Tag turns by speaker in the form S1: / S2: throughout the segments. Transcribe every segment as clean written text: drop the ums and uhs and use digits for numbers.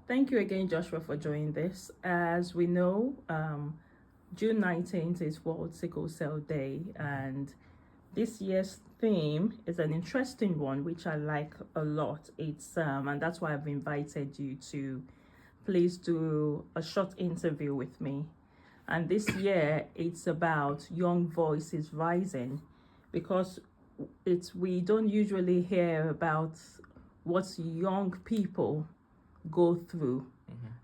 S1: Thank you again, Joshua, for joining this. As we know, June 19th is World Sickle Cell Day, and this year's theme is an interesting one, which I like a lot. And that's why I've invited you to please do a short interview with me. And this year, it's about young voices rising, because we don't usually hear about what young people go through.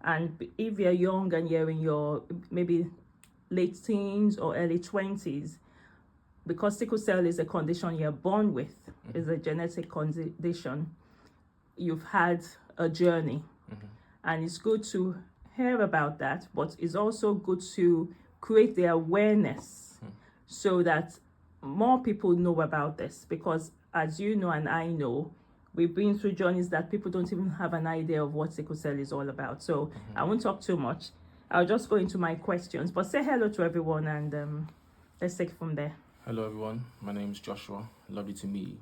S1: And if you're young and you're in your maybe late teens or early 20s, because sickle cell is a condition you're born with, is a genetic condition, you've had a journey. And it's good to hear about that, but it's also good to create the awareness so that more people know about this. Because as you know and I know, we've been through journeys that people don't even have an idea of what sickle cell is all about. So I won't talk too much. I'll just go into my questions, but say hello to everyone and let's take it from there.
S2: Hello everyone, my name is Joshua. Lovely to meet you.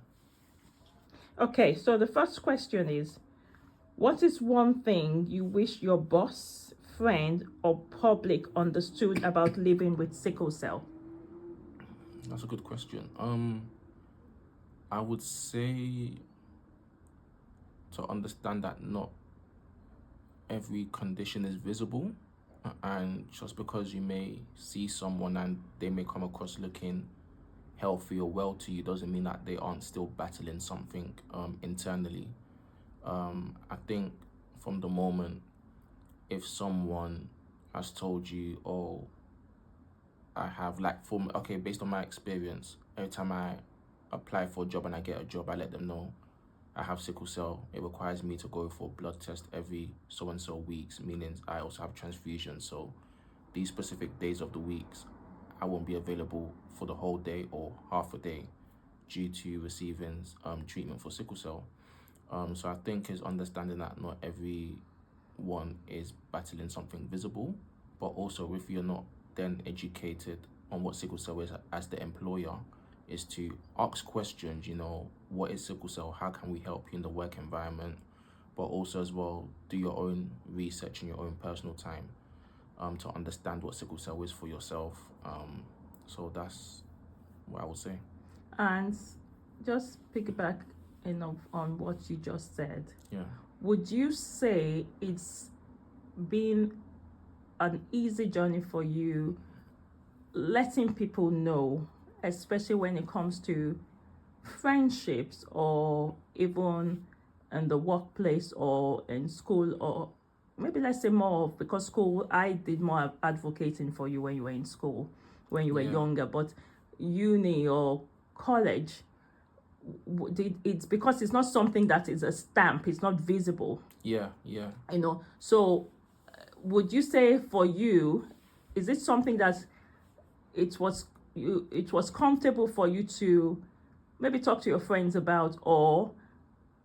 S1: Okay, so the first question is, what is one thing you wish your boss, friend, or public understood about living with sickle cell?
S2: That's a good question. I would say to understand that not every condition is visible, and just because you may see someone and they may come across looking healthy or well to you doesn't mean that they aren't still battling something internally. I think from the moment if someone has told you, oh, I have based on my experience, every time I apply for a job and I get a job, I let them know I have sickle cell. It requires me to go for a blood test every so and so weeks, meaning I also have transfusion. So these specific days of the weeks, I won't be available for the whole day or half a day due to receiving treatment for sickle cell. So I think is understanding that not everyone is battling something visible, but also if you're not then educated on what sickle cell is as the employer, is to ask questions, what is sickle cell? How can we help you in the work environment? But also as well, do your own research in your own personal time to understand what sickle cell is for yourself. So that's what I would say.
S1: And just piggyback on what you just said.
S2: Yeah.
S1: Would you say it's been an easy journey for you letting people know, especially when it comes to friendships or even in the workplace or in school, or maybe let's say more of, because school, I did more advocating for you when you were in school, when you were younger, but uni or college, it's because it's not something that is a stamp, it's not visible.
S2: Yeah.
S1: So would you say for you, is it something that it was comfortable for you to maybe talk to your friends about, or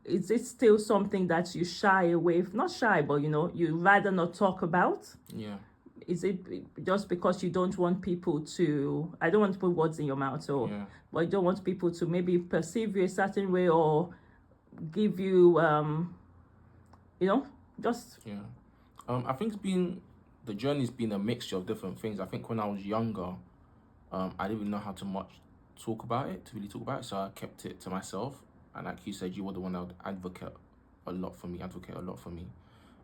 S1: is it still something that you shy away, not shy, but you rather not talk about?
S2: Yeah.
S1: Is it just because you don't want people to, I don't want to put words in your mouth, but you don't want people to maybe perceive you a certain way or give you just
S2: I think the journey's been a mixture of different things. I think when I was younger, I didn't even know how to really talk about it, so I kept it to myself. And like you said, you were the one that would advocate a lot for me.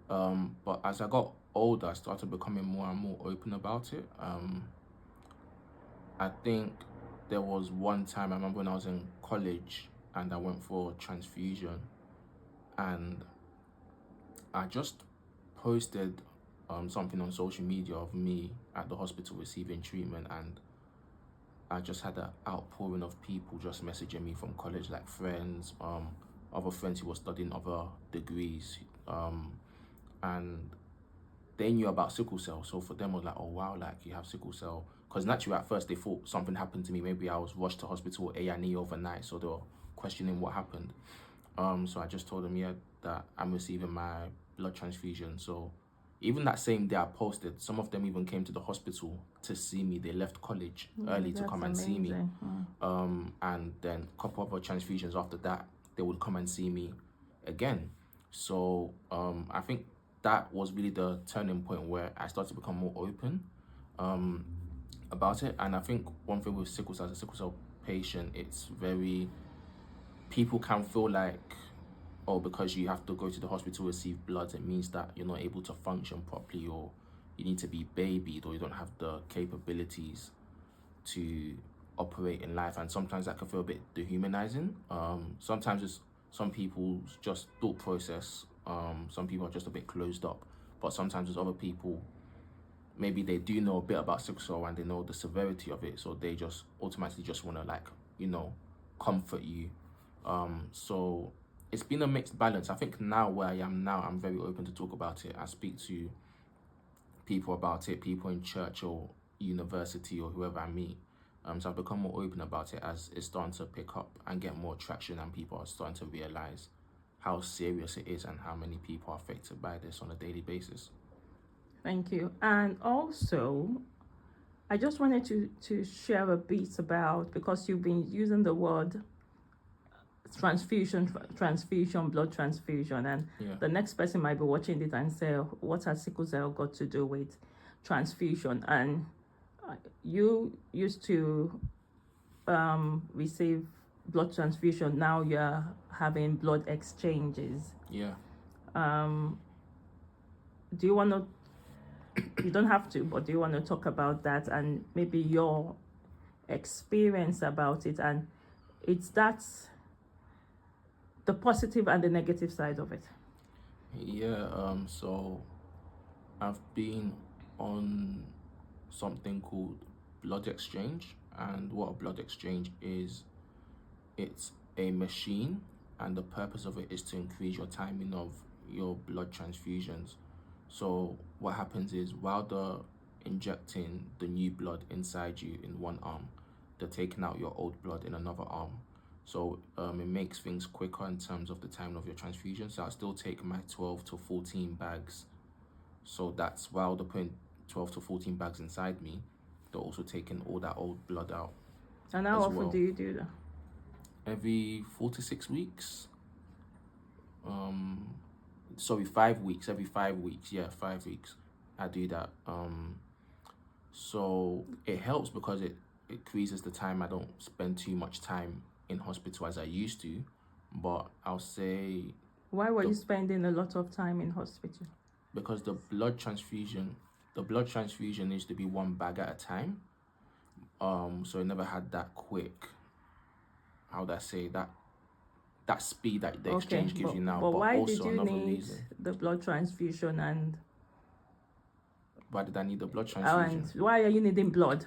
S2: But as I got older, I started becoming more and more open about it. I think there was one time I remember when I was in college and I went for transfusion, and I just posted something on social media of me at the hospital receiving treatment, and I just had an outpouring of people just messaging me from college, like friends, other friends who were studying other degrees, and they knew about sickle cell. So for them, it was like, oh wow, like you have sickle cell. Because naturally at first they thought something happened to me. Maybe I was rushed to hospital A&E overnight, so they were questioning what happened. So I just told them, that I'm receiving my blood transfusion. So even that same day I posted, some of them even came to the hospital to see me. They left college early to come and see me. And then a couple of other transfusions after that, they would come and see me again. So I think that was really the turning point where I started to become more open about it. And I think one thing with sickle cell, as a sickle cell patient, it's very, people can feel like, oh, because you have to go to the hospital to receive blood, it means that you're not able to function properly, or you need to be babied, or you don't have the capabilities to operate in life. And sometimes that can feel a bit dehumanizing. Sometimes it's some people's just thought process. Some people are just a bit closed up, but sometimes there's other people, maybe they do know a bit about sickle cell and they know the severity of it, so they just automatically just want to, like, comfort you. So it's been a mixed balance. I think now where I am now, I'm very open to talk about it. I speak to people about it, people in church or university or whoever I meet. So I've become more open about it as it's starting to pick up and get more traction, and people are starting to realize how serious it is and how many people are affected by this on a daily basis.
S1: Thank you. And also, I just wanted to share a bit about, because you've been using the word transfusion, blood transfusion, and
S2: Yeah.
S1: the next person might be watching it and say, what has sickle cell got to do with transfusion? And you used to receive blood transfusion. Now you're having blood exchanges.
S2: Yeah.
S1: Do you want to, you don't have to, but do you want to talk about that and maybe your experience about it? And it's that's the positive and the negative side of it.
S2: Yeah. So I've been on something called blood exchange, and what a blood exchange is, it's a machine, and the purpose of it is to increase your timing of your blood transfusions. So what happens is, while they're injecting the new blood inside you in one arm, they're taking out your old blood in another arm. So it makes things quicker in terms of the time of your transfusion. So I still take my 12 to 14 bags. So that's while they're putting 12 to 14 bags inside me, they're also taking all that old blood out.
S1: And how often do you do that?
S2: Every 4 to 6 weeks. Sorry, 5 weeks. Every 5 weeks. Yeah, 5 weeks. I do that. So it helps because it increases the time. I don't spend too much time in hospital as I used to. But I'll say,
S1: why were you spending a lot of time in hospital?
S2: Because the blood transfusion needs to be one bag at a time. So it never had that quick, how would I say, that speed that the exchange gives you now.
S1: But why
S2: also
S1: did you
S2: another
S1: need
S2: reason.
S1: the blood transfusion, and
S2: Why did I need the blood transfusion?
S1: and why are you needing blood?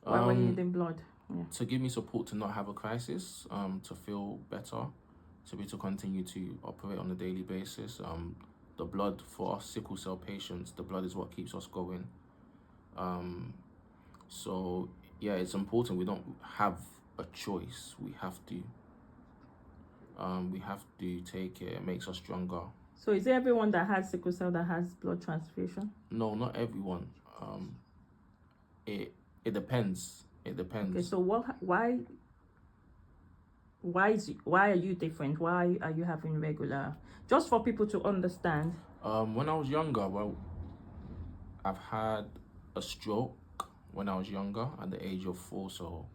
S1: Why were you needing blood? Yeah.
S2: To give me support to not have a crisis, to feel better, to be able to continue to operate on a daily basis. The blood for us sickle cell patients, the blood is what keeps us going. So yeah, it's important. We don't have a choice. We have to take it. It makes us stronger.
S1: So is it everyone that has sickle cell that has blood transfusion?
S2: No, not everyone. It depends. It depends.
S1: Okay, so why are you different? Why are you having regular? Just for people to understand.
S2: When I was younger, well, I've had a stroke when I was younger at the age of 4. So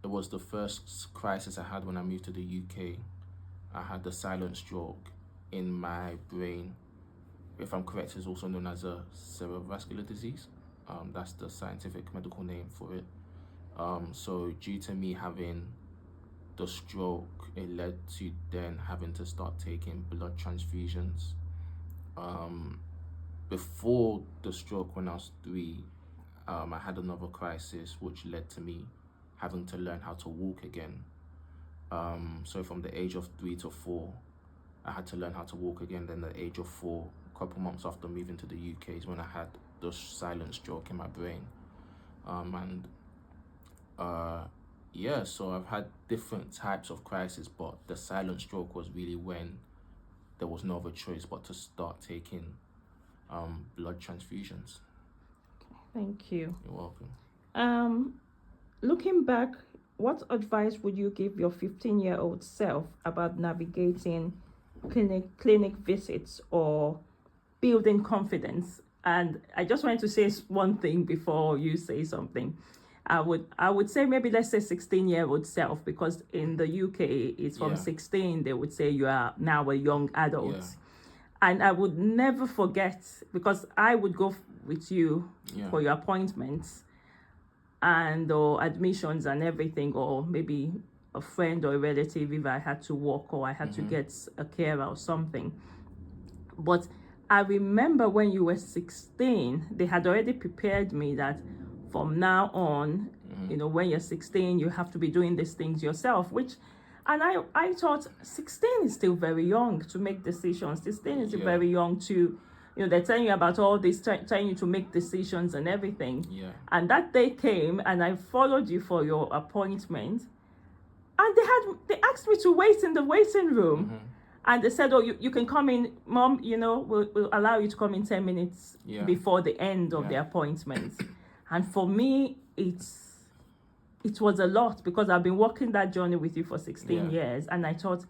S2: it was the first crisis I had when I moved to the UK. I had the silent stroke in my brain. If I'm correct, it's also known as a cerebrovascular disease. That's the scientific medical name for it. So due to me having the stroke, it led to then having to start taking blood transfusions. Before the stroke, when I was 3, I had another crisis which led to me having to learn how to walk again. So from the age of 3 to 4, I had to learn how to walk again. Then the age of 4, a couple months after moving to the UK, is when I had the silent stroke in my brain. Yeah, so I've had different types of crisis, but the silent stroke was really when there was no other choice but to start taking blood transfusions.
S1: Thank you.
S2: You're welcome.
S1: Looking back, what advice would you give your 15-year-old self about navigating clinic visits or building confidence. And I just wanted to say one thing before you say something. I would say maybe let's say 16-year-old self, because in the UK it's from 16 they would say you are now a young adult.
S2: Yeah.
S1: And I would never forget, because I would go with you
S2: Yeah.
S1: for your appointments and or admissions and everything, or maybe a friend or a relative if I had to walk or I had to get a carer or something. But I remember when you were 16, they had already prepared me that from now on, when you're 16, you have to be doing these things yourself, and I thought 16 is still very young to make decisions. 16 is still very young to, they're telling you about all this, telling you to make decisions and everything.
S2: Yeah.
S1: And that day came and I followed you for your appointment, and they asked me to wait in the waiting room. And they said, oh, you can come in, Mom, we'll allow you to come in 10 minutes before the end of the appointment. And for me, it was a lot, because I've been walking that journey with you for 16 years. And I thought,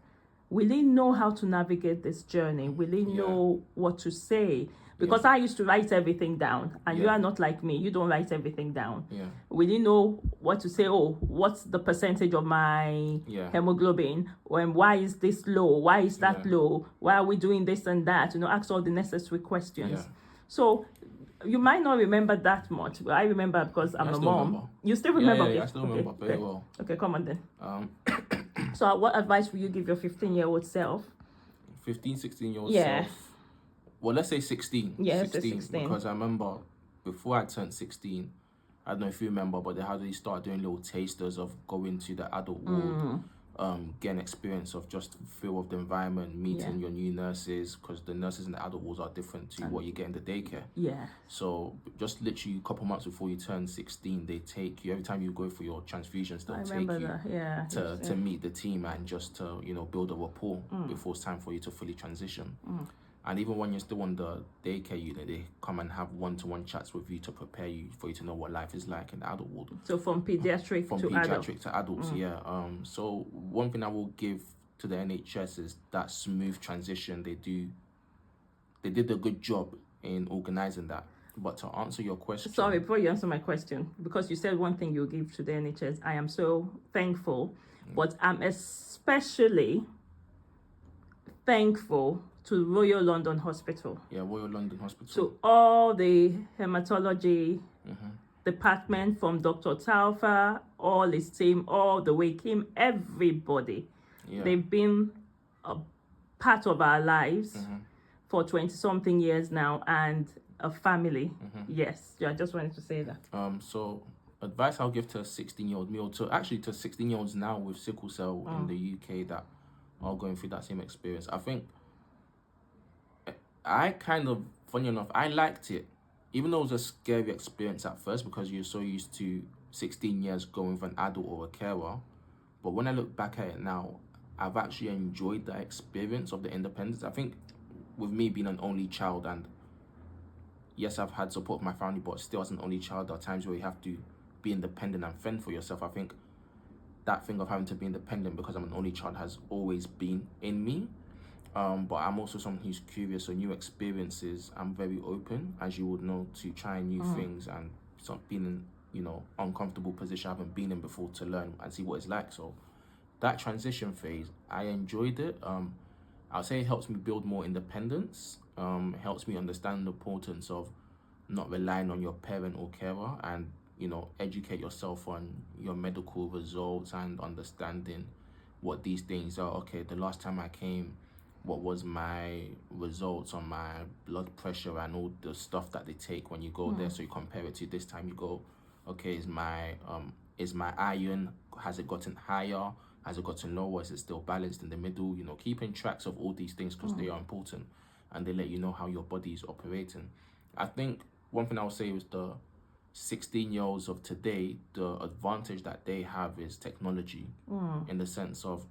S1: will he know how to navigate this journey? Will he know what to say? Because I used to write everything down, and you are not like me. You don't write everything down.
S2: Yeah.
S1: Will you know what to say? Oh, what's the percentage of my hemoglobin? Why is this low? Why is that low? Why are we doing this and that? Ask all the necessary questions.
S2: Yeah.
S1: So you might not remember that much, but I remember because I'm a mom.
S2: Remember.
S1: You still remember?
S2: Yeah, I still remember very well.
S1: Okay, come on then. So what advice will you give your 15-year-old self?
S2: 15, 16-year-old self? Well, let's say 16.
S1: Yeah,
S2: 16,
S1: 16.
S2: because I remember before I turned 16, I don't know if you remember, but they had to start doing little tasters of going to the adult ward, getting experience of just feel of the environment, meeting your new nurses, because the nurses in the adult wards are different to what you get in the daycare.
S1: Yeah.
S2: So just literally a couple months before you turn 16, they take you, every time you go for your transfusions, they'll take you to meet the team and just to, build a rapport before it's time for you to fully transition. And even when you're still on the daycare unit, they come and have one-to-one chats with you to prepare you for you to know what life is like in the adult ward.
S1: So from pediatric
S2: to adults, So one thing I will give to the NHS is that smooth transition. They did a good job in organizing that. But to answer your question...
S1: Sorry, before you answer my question, because you said one thing you'll give to the NHS, I am so thankful, but I'm especially thankful to Royal London Hospital.
S2: Yeah, Royal London Hospital.
S1: To all the hematology department, from Dr. Taufa, all his team, all the way Kim, everybody. Yeah. They've been a part of our lives for 20-something years now, and a family. Yes, I just wanted to say that.
S2: So advice I'll give to a 16-year-old me, or to 16-year-olds now with sickle cell in the UK that are going through that same experience. I think funny enough, I liked it, even though it was a scary experience at first because you're so used to 16 years going with an adult or a carer. But when I look back at it now, I've actually enjoyed the experience of the independence. I think with me being an only child, and yes, I've had support of my family, but still as an only child, there are times where you have to be independent and fend for yourself. I think that thing of having to be independent because I'm an only child has always been in me. But I'm also someone who's curious, so new experiences, I'm very open, as you would know, to trying new things and being in, uncomfortable position I haven't been in before to learn and see what it's like. So that transition phase, I enjoyed it. I'll say it helps me build more independence. It helps me understand the importance of not relying on your parent or carer, and, educate yourself on your medical results and understanding what these things are. Okay, the last time I came, what was my results on my blood pressure and all the stuff that they take when you go there. So you compare it to this time, you go, okay, is my iron, has it gotten higher? Has it gotten lower? Is it still balanced in the middle? Keeping tracks of all these things, because they are important and they let you know how your body is operating. I think one thing I would say is the 16-year-olds of today, the advantage that they have is technology, in the sense of,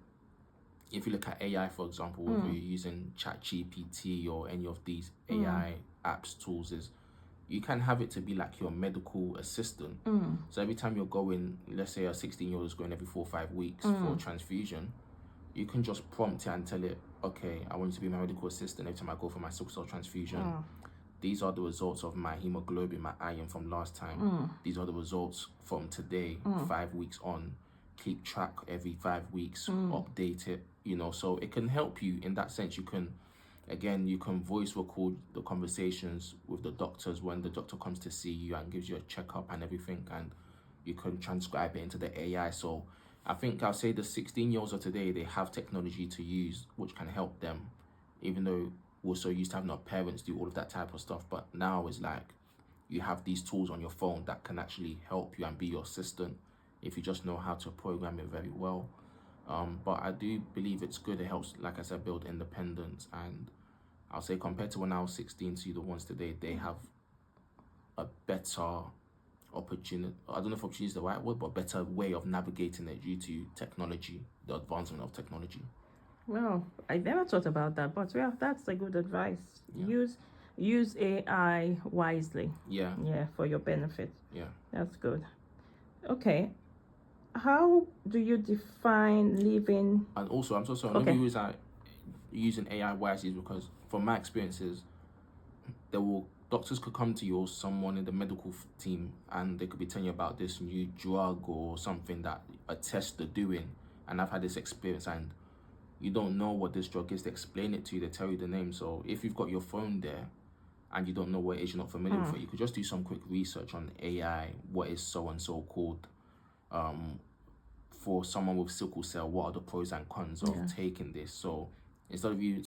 S2: if you look at AI, for example, whether you're using ChatGPT or any of these AI apps, tools, is you can have it to be like your medical assistant. So every time you're going, let's say a 16-year-old is going every 4 or 5 weeks for a transfusion, you can just prompt it and tell it, okay, I want you to be my medical assistant every time I go for my sickle cell transfusion.
S1: Mm.
S2: These are the results of my hemoglobin, my iron from last time. These are the results from today, 5 weeks on. Keep track every 5 weeks, update it, you know, so it can help you in that sense. You can, again, you can voice record the conversations with the doctors when the doctor comes to see you and gives you a checkup and everything, and you can transcribe it into the AI. So I think I'll say the 16-year-olds of today, they have technology to use which can help them, even though we're so used to having our parents do all of that type of stuff. But now it's like you have these tools on your phone that can actually help you and be your assistant if you just know how to program it very well. But I do believe it's good. It helps, like I said, build independence. And I'll say compared to when I was 16 to the ones today, they have a better opportunity. I don't know if opportunity is the right word, but better way of navigating it due to technology, the advancement of technology.
S1: Well, I never thought about that, but well, that's a good advice.
S2: Yeah.
S1: Use AI wisely.
S2: Yeah.
S1: Yeah, for your benefit.
S2: Yeah.
S1: That's good. Okay. How do you define living?
S2: And also, I'm so sorry.
S1: Okay.
S2: Maybe using AI wisely is because, from my experiences, doctors could come to you or someone in the medical team, and they could be telling you about this new drug or something that a test they're doing. And I've had this experience, and you don't know what this drug is. They explain it to you. They tell you the name. So if you've got your phone there and you don't know what it is, you're not familiar with it, you could just do some quick research on AI. What is so and so called? For someone with sickle cell, what are the pros and cons of taking this? So instead of you